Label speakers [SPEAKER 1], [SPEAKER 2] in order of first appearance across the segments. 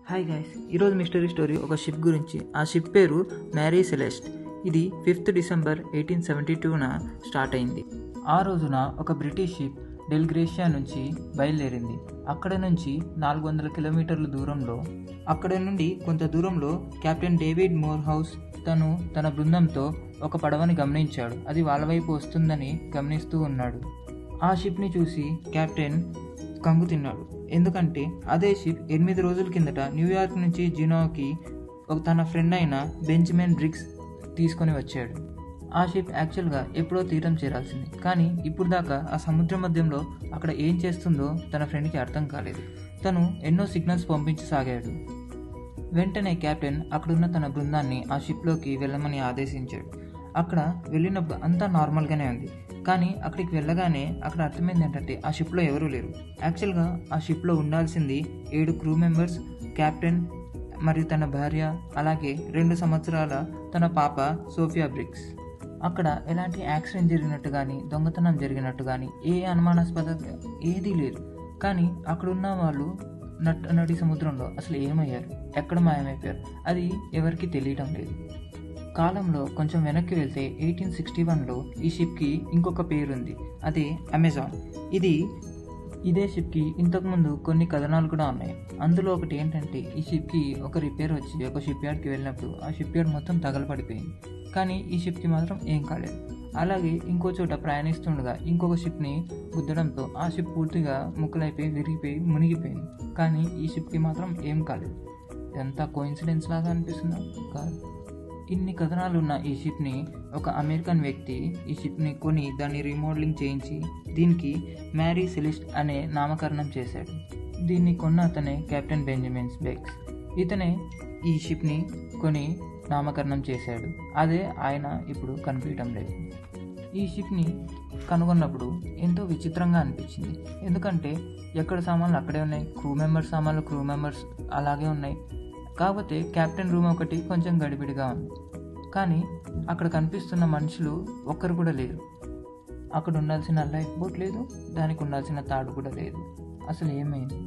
[SPEAKER 1] Hi guys, ఈరోజు mystery story ఒక ship గురించి. ఆ షిప్ పేరు మ్యారీ సెలెస్ట్. ఇది 5th December 1872న స్టార్ట్ అయింది. ఆ రోజున ఒక బ్రిటిష్ షిప్ డెల్గ్రేషియా నుంచి బయలుదేరింది. అక్కడ నుంచి 400 కిలోమీటర్ల దూరంలో, అక్కడ నుండి కొంత దూరంలో కెప్టెన్ డేవిడ్ మోర్హౌస్ తన బృందంతో ఒక పడవని గమనించాడు. అది వాళ్ళ వైపు వస్తుందని గమనిస్తూ ఉన్నాడు. ఆ షిప్ని చూసి కెప్టెన్ కంగు తిన్నాడు. ఎందుకంటే అదే షిప్ 8 రోజుల కిందట న్యూయార్క్ నుంచి జినోకి తన ఫ్రెండ్ అయిన బెంజమిన్ బ్రిగ్స్ తీసుకొని వచ్చాడు. ఆ షిప్ యాక్చువల్గా ఎప్పుడో తీరం చేరాల్సింది, కానీ ఇప్పుడు దాకా ఆ సముద్ర మధ్యంలో అక్కడ ఏం చేస్తుందో తన ఫ్రెండ్కి అర్థం కాలేదు. తను ఎన్నో సిగ్నల్స్ పంపించసాగాడు. వెంటనే కెప్టెన్ అక్కడున్న తన బృందాన్ని ఆ షిప్లోకి వెళ్ళమని ఆదేశించాడు. అక్కడ వెళ్ళినప్పుడు అంతా నార్మల్గానే ఉంది, కానీ అక్కడికి వెళ్ళగానే అక్కడ అర్థమైంది ఏంటంటే ఆ షిప్లో ఎవరూ లేరు. యాక్చువల్గా ఆ షిప్లో ఉండాల్సింది 7 క్రూ మెంబర్స్, కెప్టెన్ మరియు తన భార్య, అలాగే 2 సంవత్సరాల తన పాప సోఫియా బ్రిగ్స్. అక్కడ ఎలాంటి యాక్సిడెంట్ జరిగినట్టు కానీ, దొంగతనం జరిగినట్టు కానీ, ఏ అనుమానాస్పద ఏదీ లేదు. కానీ అక్కడున్న వాళ్ళు నడి సముద్రంలో అసలు ఏమయ్యారు, ఎక్కడ మాయమైపోయారు, అది ఎవరికి తెలియడం లేదు. కాలంలో కొంచెం వెనక్కి వెళ్తే 1861లో ఈ షిప్కి ఇంకొక పేరుంది, అదే అమెజాన్. ఇదే షిప్కి ఇంతకుముందు కొన్ని కథనాలు కూడా ఉన్నాయి. అందులో ఒకటి ఏంటంటే, ఈ షిప్కి ఒక రిపేర్ వచ్చి ఒక షిప్ యార్డ్కి వెళ్ళినప్పుడు ఆ షిప్ యార్డ్ మొత్తం తగలపడిపోయింది, కానీ ఈ షిప్కి మాత్రం ఏం కాలేదు. అలాగే ఇంకో చోట ప్రయాణిస్తుండగా ఇంకొక షిప్ని గుద్దడంతో ఆ షిప్ పూర్తిగా ముక్కలైపోయి విరిగిపోయి మునిగిపోయింది, కానీ ఈ షిప్కి మాత్రం ఏం కాలేదు. ఇదంతా కోఇన్సిడెన్స్ లాగా అనిపిస్తుందా? కాదు. ఇన్ని కథనాలు ఉన్న ఈ షిప్ని ఒక అమెరికన్ వ్యక్తి ఈ షిప్ని కొని దాన్ని రీమోడలింగ్ చేయించి దీనికి మ్యారీ సెలెస్ట్ అనే నామకరణం చేశాడు. దీన్ని కొన్న అతనే కెప్టెన్ బెంజమిన్ బ్రిగ్స్. ఇతనే ఈ షిప్ని కొని నామకరణం చేశాడు. అదే ఆయన ఇప్పుడు కనిపించడం లేదు. ఈ షిప్ని కనుగొన్నప్పుడు ఎంతో విచిత్రంగా అనిపించింది. ఎందుకంటే ఎక్కడ సామాన్లు అక్కడే ఉన్నాయి, క్రూ మెంబర్స్ అలాగే ఉన్నాయి. కాకపోతే కెప్టెన్ రూమ్ ఒకటి కొంచెం గడిబిడిగా ఉంది, కానీ అక్కడ కనిపిస్తున్న మనుషులు ఒక్కరు కూడా లేరు. అక్కడ ఉండాల్సిన లైఫ్ బోట్ లేదు, దానికి ఉండాల్సిన తాడు కూడా లేదు. అసలు ఏమైంది?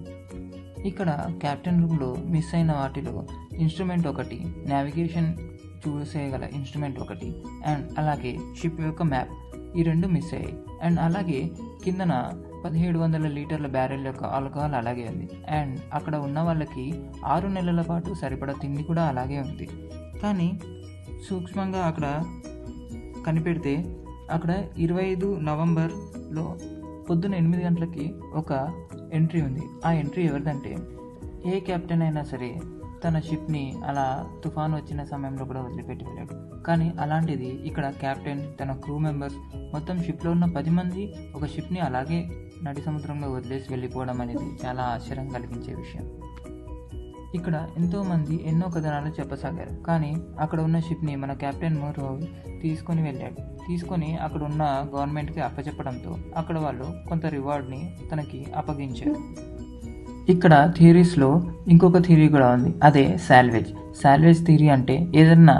[SPEAKER 1] ఇక్కడ కెప్టెన్ రూమ్లో మిస్ అయిన వాటిలో ఇన్స్ట్రుమెంట్ ఒకటి, నావిగేషన్ చూసేయగల ఇన్స్ట్రుమెంట్ ఒకటి, అండ్ అలాగే షిప్ యొక్క మ్యాప్, ఈ 2 మిస్ అయ్యాయి. అండ్ అలాగే కిందన 1700 లీటర్ల బ్యారెల్ యొక్క ఆల్కహాల్ అలాగే ఉంది. అండ్ అక్కడ ఉన్న వాళ్ళకి 6 నెలల పాటు సరిపడా తిండి కూడా అలాగే ఉంది. కానీ సూక్ష్మంగా అక్కడ కనిపెడితే అక్కడ 25 నవంబర్లో పొద్దున 8 గంటలకి ఒక ఎంట్రీ ఉంది. ఆ ఎంట్రీ ఎవరిదంటే, ఏ కెప్టెన్ అయినా సరే తన షిప్ని అలా తుఫాను వచ్చిన సమయంలో కూడా వదిలిపెట్టి వెళ్ళాడు. కానీ అలాంటిది ఇక్కడ కెప్టెన్, తన క్రూ మెంబర్స్, మొత్తం షిప్లో ఉన్న 10 మంది ఒక షిప్ని అలాగే నడి సముద్రంలో వదిలేసి వెళ్ళిపోవడం అనేది చాలా ఆశ్చర్యం కలిగించే విషయం. ఇక్కడ ఎంతోమంది ఎన్నో కథనాలు చెప్పసాగారు, కానీ అక్కడ ఉన్న షిప్ని మన కెప్టెన్ మోర్హౌస్ తీసుకొని వెళ్ళాడు. తీసుకొని అక్కడ ఉన్న గవర్నమెంట్కి అప్పచెప్పడంతో అక్కడ వాళ్ళు కొంత రివార్డ్ని తనకి అప్పగించారు. ఇక్కడ థియరీస్లో ఇంకొక థియరీ కూడా ఉంది, అదే సాల్వేజ్ థియరీ. అంటే ఏదన్నా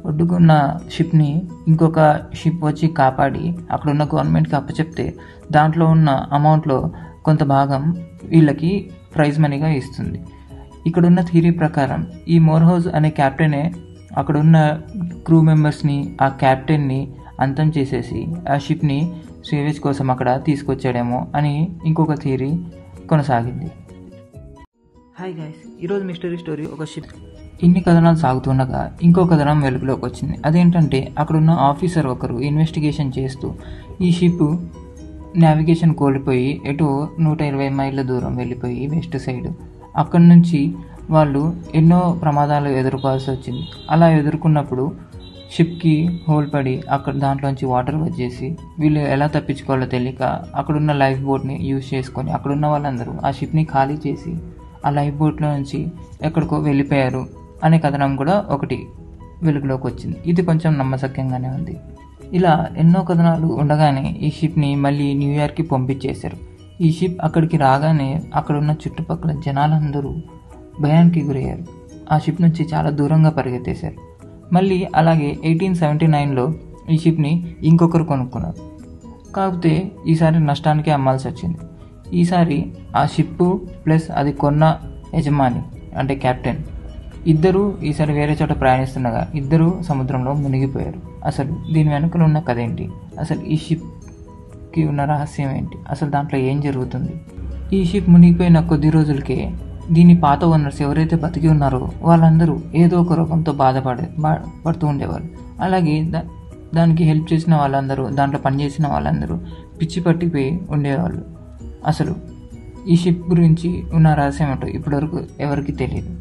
[SPEAKER 1] ఒడ్డుకున్న షిప్ని ఇంకొక షిప్ వచ్చి కాపాడి అక్కడున్న గవర్నమెంట్కి అప్పచెప్తే దాంట్లో ఉన్న అమౌంట్లో కొంత భాగం వీళ్ళకి ప్రైజ్ మనీగా ఇస్తుంది. ఇక్కడున్న థియరీ ప్రకారం ఈ మోర్హౌస్ అనే కెప్టెనే అక్కడున్న క్రూ మెంబర్స్ని, ఆ కెప్టెన్ని అంతం చేసేసి ఆ షిప్ని సేవేజ్ కోసం అక్కడ తీసుకొచ్చాడేమో అని ఇంకొక థియరీ కొనసాగింది. హాయ్ గైస్, ఈరోజు మిస్టరీ స్టోరీ ఒక షిప్. ఇన్ని కథనాలు సాగుతుండగా ఇంకో కథనం వెలుగులోకి వచ్చింది. అదేంటంటే, అక్కడున్న ఆఫీసర్ ఒకరు ఇన్వెస్టిగేషన్ చేస్తూ ఈ షిప్ నావిగేషన్ కోల్పోయి ఎటో 120 మైళ్ళ దూరం వెళ్ళిపోయి వెస్ట్ సైడ్, అక్కడి నుంచి వాళ్ళు ఎన్నో ప్రమాదాలు ఎదుర్కోవాల్సి వచ్చింది. అలా ఎదుర్కొన్నప్పుడు షిప్కి హోల్ పడి అక్కడ దాంట్లోంచి వాటర్ వచ్చేసి వీళ్ళు ఎలా తప్పించుకోవాలో తెలియక అక్కడున్న లైఫ్ బోట్ని యూజ్ చేసుకొని అక్కడున్న వాళ్ళందరూ ఆ షిప్ని ఖాళీ చేసి ఆ లైఫ్ బోట్లో నుంచి ఎక్కడికో వెళ్ళిపోయారు అనే కథనం కూడా ఒకటి వెలుగులోకి వచ్చింది. ఇది కొంచెం నమ్మశక్యంగానే ఉంది. ఇలా ఎన్నో కథనాలు ఉండగానే ఈ షిప్ని మళ్ళీ న్యూయార్క్కి పంపించేశారు. ఈ షిప్ అక్కడికి రాగానే అక్కడున్న చుట్టుపక్కల జనాలందరూ భయానికి గురయ్యారు. ఆ షిప్ నుంచి చాలా దూరంగా పరిగెత్తేశారు. మళ్ళీ అలాగే 1879లో ఈ షిప్ని ఇంకొకరు కొనుక్కున్నారు. కాకపోతే ఈసారి నష్టానికి అమ్మాల్సి వచ్చింది. ఈసారి ఆ షిప్పు ప్లస్ అది కొన్న యజమాని అంటే కెప్టెన్ ఇద్దరు ఈసారి వేరే చోట ప్రయాణిస్తుండగా ఇద్దరు సముద్రంలో మునిగిపోయారు. అసలు దీని వెనుకలు ఉన్న కథ ఏంటి, అసలు ఈ షిప్కి ఉన్న రహస్యం ఏంటి, అసలు దాంట్లో ఏం జరుగుతుంది? ఈ షిప్ మునిగిపోయిన కొద్ది రోజులకే దీని పాత ఓనర్స్ ఎవరైతే బతికి ఉన్నారో వాళ్ళందరూ ఏదో ఒక రోగంతో పడుతూ ఉండేవాళ్ళు. అలాగే దానికి హెల్ప్ చేసిన వాళ్ళందరూ, దాంట్లో పనిచేసిన వాళ్ళందరూ పిచ్చి పట్టిపోయి ఉండేవాళ్ళు. అసలు ఈ షిప్ గురించి ఉన్న రహస్యం ఏంటో ఇప్పటివరకు ఎవరికి తెలియదు.